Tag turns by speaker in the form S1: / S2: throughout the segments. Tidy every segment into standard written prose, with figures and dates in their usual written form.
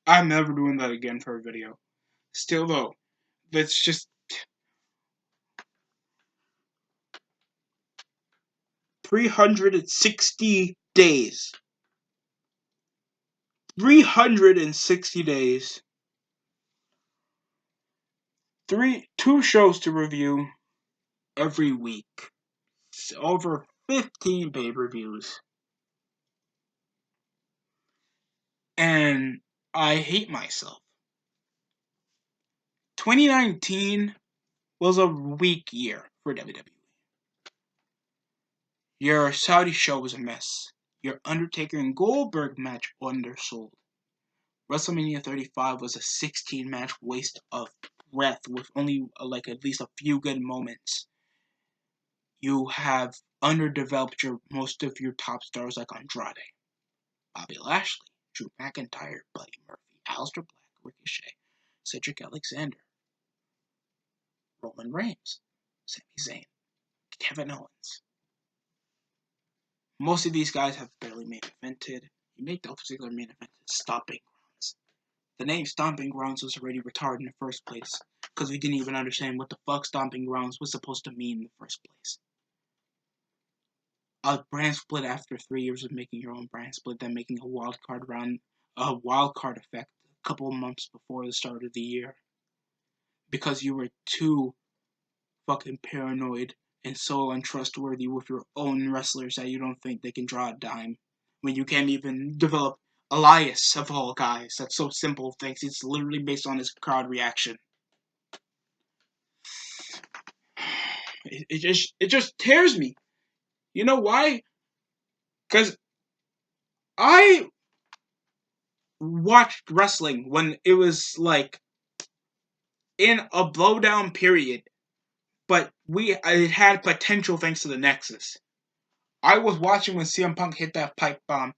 S1: I'm never doing that again for a video. Still though, that's just 360 days. 360 days. Two shows to review every week. It's over 15 pay-per-views. And I hate myself. 2019 was a weak year for WWE. Your Saudi show was a mess. Your Undertaker and Goldberg match undersold. WrestleMania 35 was a 16-match waste of breath with only at least a few good moments. You have underdeveloped most of your top stars like Andrade, Bobby Lashley, Drew McIntyre, Buddy Murphy, Aleister Black, Ricochet, Cedric Alexander, Roman Reigns, Sami Zayn, Kevin Owens. Most of these guys have barely main evented. You made Dolph Ziggler main evented Stomping Grounds. The name Stomping Grounds was already retarded in the first place, because we didn't even understand what the fuck Stomping Grounds was supposed to mean in the first place. A brand split after 3 years of making your own brand split, then making a wild card effect a couple of months before the start of the year. Because you were too fucking paranoid and so untrustworthy with your own wrestlers that you don't think they can draw a dime. When you can't even develop Elias, of all guys. That's so simple, thanks. It's literally based on his crowd reaction. It just tears me. You know why? Because I watched wrestling when it was in a blowdown period, but it had potential thanks to the Nexus. I was watching when CM Punk hit that pipe bomb.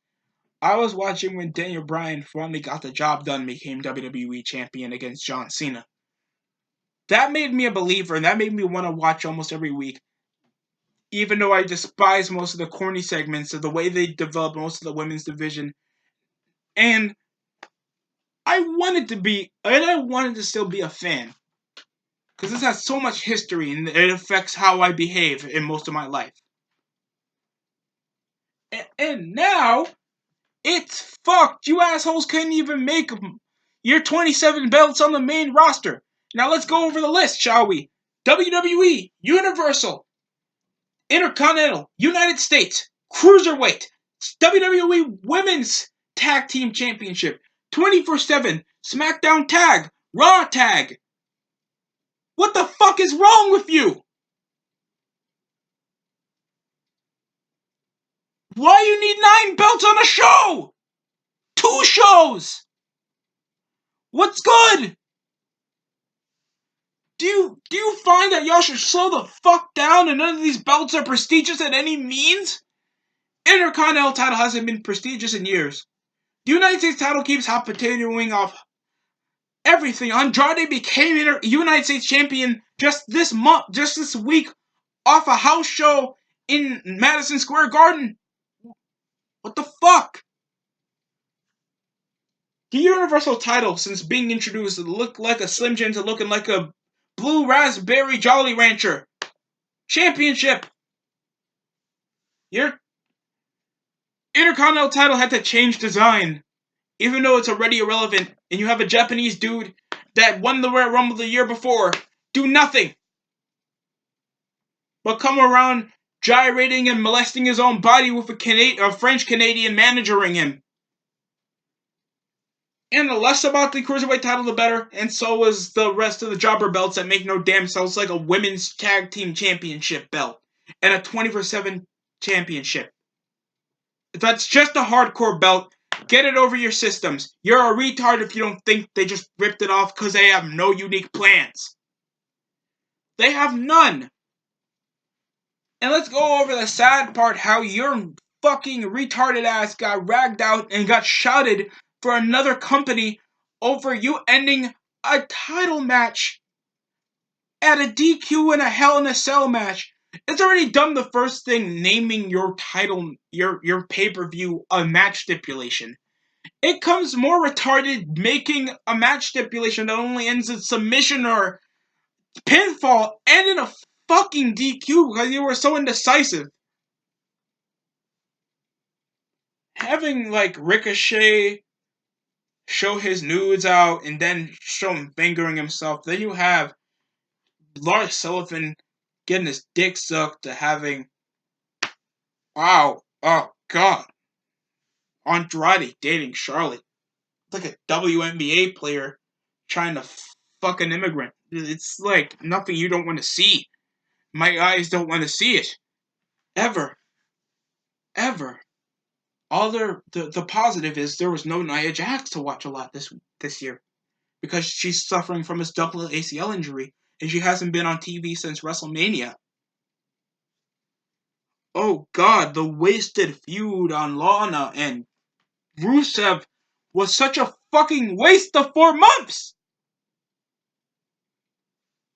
S1: I was watching when Daniel Bryan finally got the job done and became WWE champion against John Cena. That made me a believer, and that made me want to watch almost every week. Even though I despise most of the corny segments of the way they develop most of the women's division. And I wanted to still be a fan. Because this has so much history, and it affects how I behave in most of my life. And now, it's fucked. You assholes couldn't even make your 27 belts on the main roster. Now let's go over the list, shall we? WWE, Universal, Intercontinental, United States, Cruiserweight, WWE Women's Tag Team Championship, 24/7, SmackDown Tag, Raw Tag. What the fuck is wrong with you? Why you need 9 belts on a show? 2 shows! What's good? Do you find that y'all should slow the fuck down and none of these belts are prestigious at any means? Intercontinental title hasn't been prestigious in years. The United States title keeps hot potatoing off everything. Andrade became United States champion just this week, off a house show in Madison Square Garden. What the fuck? The Universal title, since being introduced, looked like a Slim Jim to looking like a Blue Raspberry Jolly Rancher. Championship. Your Intercontinental title had to change design, even though it's already irrelevant, and you have a Japanese dude that won the Royal Rumble the year before do nothing but come around gyrating and molesting his own body with a French-Canadian managering him. And the less about the Cruiserweight title, the better. And so is the rest of the jobber belts that make no damn sense, like a Women's Tag Team Championship belt and a 24/7 championship. That's just a hardcore belt. Get it over your systems. You're a retard if you don't think they just ripped it off because they have no unique plans. They have none. And let's go over the sad part, how your fucking retarded ass got ragged out and got shouted for another company over you ending a title match at a DQ and a Hell in a Cell match. It's already done the first thing, naming your title, your pay-per-view a match stipulation. It comes more retarded making a match stipulation that only ends in submission or pinfall and in a fucking DQ because you were so indecisive. Having, like, Ricochet show his nudes out and then show him fingering himself. Then you have Lars Sullivan getting his dick sucked to having, wow, oh god, Andrade dating Charlotte. It's like a WNBA player trying to fuck an immigrant. It's like nothing you don't want to see. My eyes don't want to see it. Ever. Ever. The positive is there was no Nia Jax to watch a lot this year. Because she's suffering from a double ACL injury, and she hasn't been on TV since WrestleMania. Oh god, the wasted feud on Lana and Rusev was such a fucking waste of 4 months!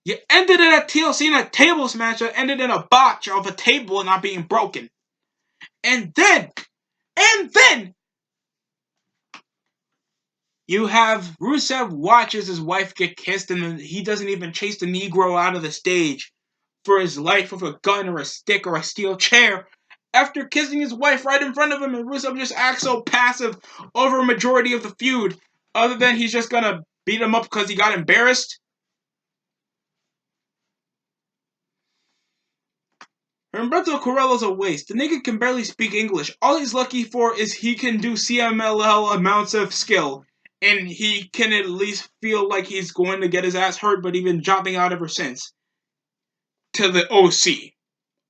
S1: You ended it at TLC in a tables match that ended in a botch of a table not being broken. And then, you have Rusev watches his wife get kissed and he doesn't even chase the Negro out of the stage for his life with a gun or a stick or a steel chair after kissing his wife right in front of him, and Rusev just acts so passive over a majority of the feud, other than he's just gonna beat him up because he got embarrassed. Humberto Carrillo's a waste. The nigga can barely speak English. All he's lucky for is he can do CMLL amounts of skill, and he can at least feel like he's going to get his ass hurt, but he's been jobbing out ever since. To the OC.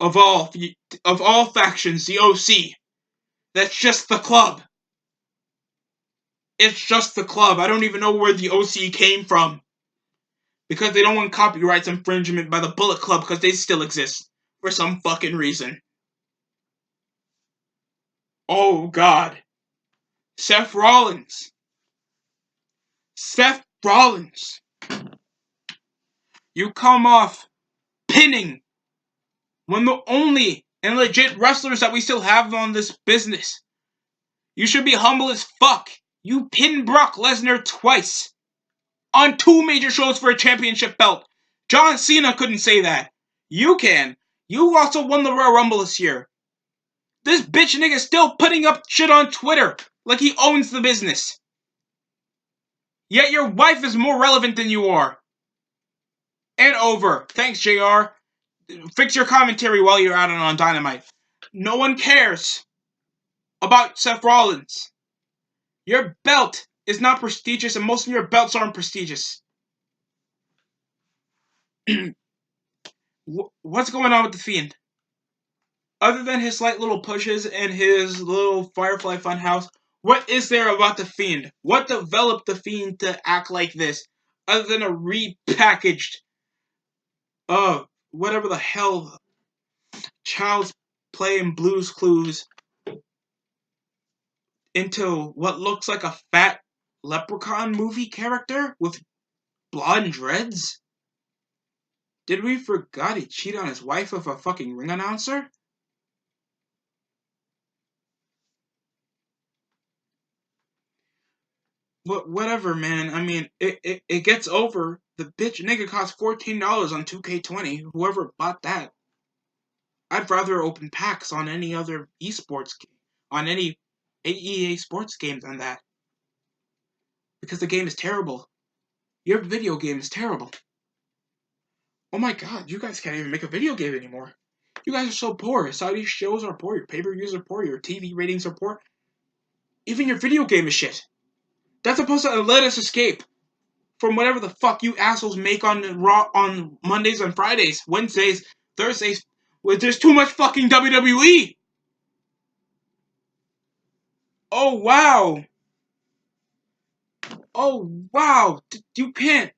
S1: Of all factions, the OC. That's just the club. It's just the club. I don't even know where the OC came from. Because they don't want copyrights infringement by the Bullet Club because they still exist. For some fucking reason. Oh god. Seth Rollins. You come off pinning when the only and legit wrestlers that we still have on this business. You should be humble as fuck. You pinned Brock Lesnar twice. On 2 major shows for a championship belt. John Cena couldn't say that. You can. You also won the Royal Rumble this year. This bitch nigga still putting up shit on Twitter like he owns the business. Yet your wife is more relevant than you are. And over. Thanks, JR. Fix your commentary while you're out on Dynamite. No one cares about Seth Rollins. Your belt is not prestigious, and most of your belts aren't prestigious. What's going on with The Fiend? Other than his slight little pushes and his little Firefly Funhouse, what is there about The Fiend? What developed The Fiend to act like this? Other than a repackaged, whatever the hell, Child's Play and Blue's Clues into what looks like a fat Leprechaun movie character with blonde dreads? Did we forget he cheated on his wife with a fucking ring announcer? Whatever, man. I mean, it gets over. The bitch nigga cost $14 on 2K20. Whoever bought that. I'd rather open packs on any other esports game, on any EA sports game than that. Because the game is terrible. Your video game is terrible. Oh my god, you guys can't even make a video game anymore. You guys are so poor. Saudi shows are poor, your pay-per-views are poor, your TV ratings are poor. Even your video game is shit. That's supposed to let us escape from whatever the fuck you assholes make on Raw on Mondays and Fridays, Wednesdays, Thursdays, where there's too much fucking WWE. Oh wow. Oh wow. You can't.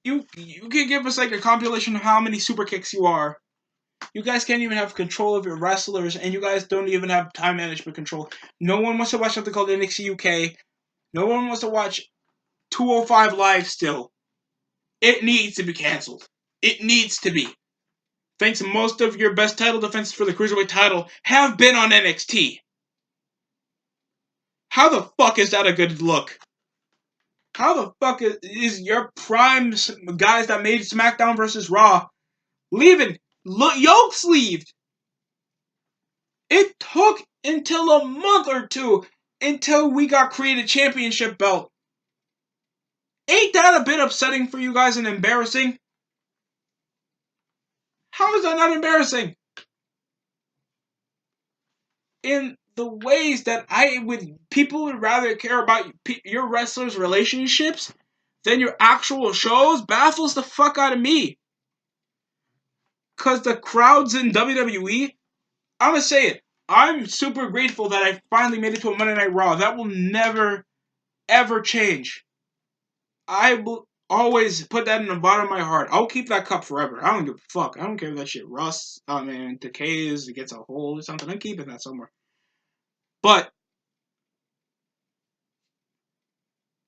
S1: You can give us like a compilation of how many super kicks you are. You guys can't even have control of your wrestlers, and you guys don't even have time management control. No one wants to watch something called NXT UK. No one wants to watch 205 Live still. It needs to be canceled. It needs to be. Thanks, most of your best title defenses for the Cruiserweight title have been on NXT. How the fuck is that a good look? How the fuck is your prime guys that made SmackDown versus Raw leaving yoke sleeved? It took until a month or two until we got created championship belt. Ain't that a bit upsetting for you guys and embarrassing? How is that not embarrassing? In the ways that people would rather care about your wrestlers' relationships than your actual shows baffles the fuck out of me. Because the crowds in WWE, I'm going to say it, I'm super grateful that I finally made it to a Monday Night Raw. That will never, ever change. I will always put that in the bottom of my heart. I'll keep that cup forever. I don't give a fuck. I don't care if that shit rusts, decays, it gets a hole or something. I'm keeping that somewhere. But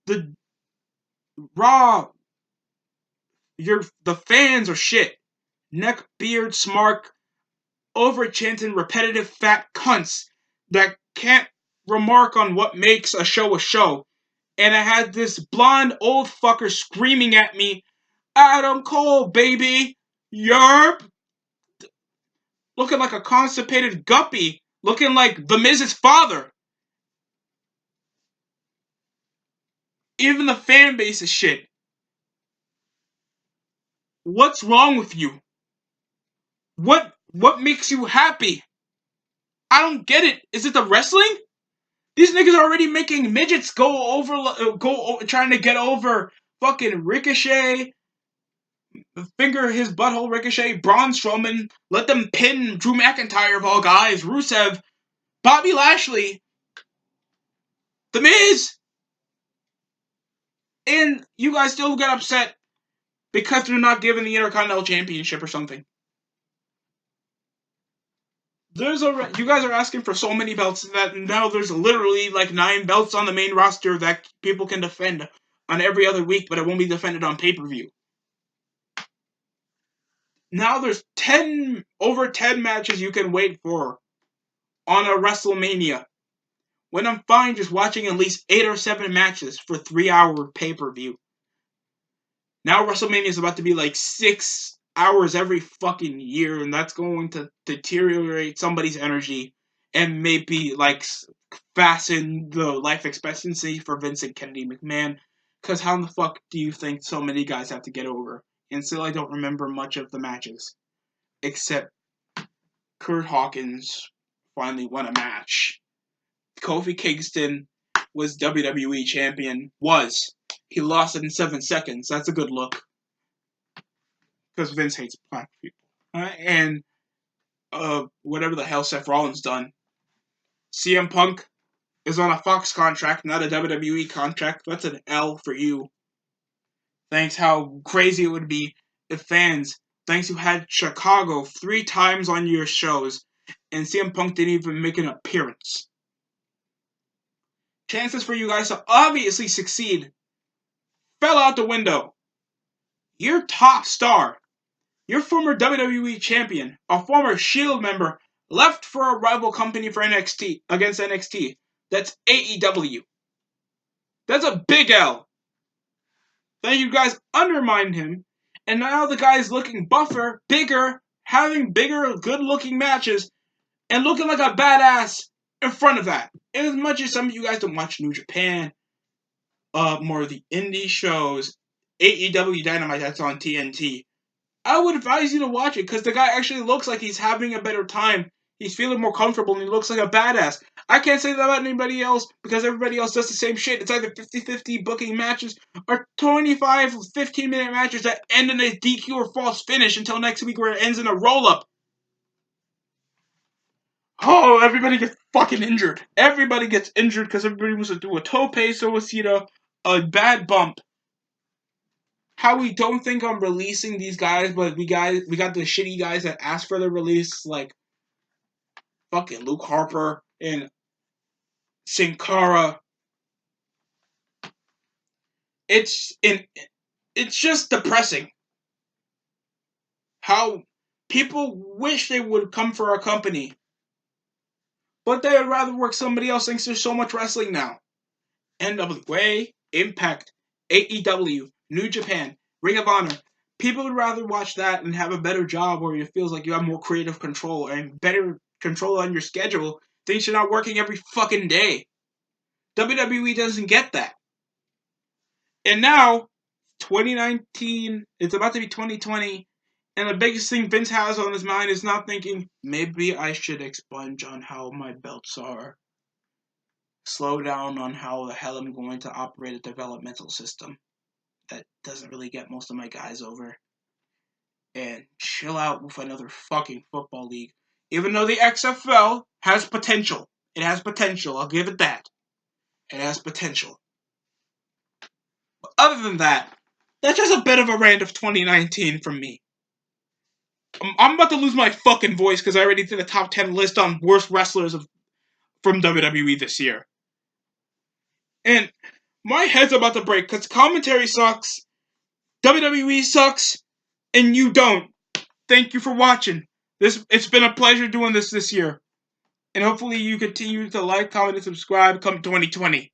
S1: the Raw, the fans are shit. Neck, beard, smart, over-chanting, repetitive fat cunts that can't remark on what makes a show a show. And I had this blonde old fucker screaming at me, Adam Cole, baby! Yerp! Looking like a constipated guppy. Looking like The Miz's father. Even the fan base is shit. What's wrong with you? What makes you happy? I don't get it. Is it the wrestling? These niggas are already making midgets trying to get over fucking Ricochet, finger his butthole Ricochet, Braun Strowman, let them pin Drew McIntyre of all guys, Rusev, Bobby Lashley, The Miz, and you guys still get upset because they're not given the Intercontinental Championship or something. You guys are asking for so many belts that now there's literally like 9 belts on the main roster that people can defend on every other week, but it won't be defended on pay-per-view. Now there's over 10 matches you can wait for on a WrestleMania. When I'm fine just watching at least 8 or 7 matches for 3-hour pay-per-view. Now WrestleMania is about to be like 6 hours every fucking year, and that's going to deteriorate somebody's energy and maybe like fasten the life expectancy for Vince and Kennedy McMahon. Because how in the fuck do you think so many guys have to get over? And still I don't remember much of the matches. Except Kurt Hawkins finally won a match. Kofi Kingston was WWE champion. He lost it in 7 seconds. That's a good look. Because Vince hates black people. And whatever the hell Seth Rollins done. CM Punk is on a Fox contract, not a WWE contract. That's an L for you. Thanks how crazy it would be if thanks you had Chicago 3 times on your shows, and CM Punk didn't even make an appearance. Chances for you guys to obviously succeed fell out the window. Your top star, your former WWE champion, a former Shield member, left for a rival company for NXT against NXT. That's AEW. That's a big L. Then you guys undermined him, and now the guy's looking buffer, bigger, having bigger, good-looking matches, and looking like a badass in front of that. And as much as some of you guys don't watch New Japan, more of the indie shows, AEW Dynamite that's on TNT, I would advise you to watch it because the guy actually looks like he's having a better time. He's feeling more comfortable and he looks like a badass. I can't say that about anybody else because everybody else does the same shit. It's either 50-50 booking matches or 25 15-minute matches that end in a DQ or false finish until next week where it ends in a roll-up. Oh, everybody gets fucking injured. Everybody gets injured because everybody wants to do a tope, suicida, a bad bump. How we don't think I'm releasing these guys, but we got the shitty guys that ask for the release, like fucking Luke Harper and Sin Cara. It's just depressing how people wish they would come for our company, But they would rather work somebody else thinks there's so much wrestling now. NWA, Impact, AEW, New Japan, Ring of Honor. People would rather watch that and have a better job where it feels like you have more creative control and better control on your schedule. Things you're not working every fucking day. WWE doesn't get that. And now, 2019, it's about to be 2020, and the biggest thing Vince has on his mind is not thinking, maybe I should expunge on how my belts are. Slow down on how the hell I'm going to operate a developmental system that doesn't really get most of my guys over. And chill out with another fucking football league. Even though the XFL has potential. It has potential, I'll give it that. It has potential. But other than that, that's just a bit of a rant of 2019 from me. I'm about to lose my fucking voice because I already did a top 10 list on worst wrestlers from WWE this year. And my head's about to break because commentary sucks, WWE sucks, and you don't. Thank you for watching. It's been a pleasure doing this year. And hopefully you continue to like, comment, and subscribe come 2020.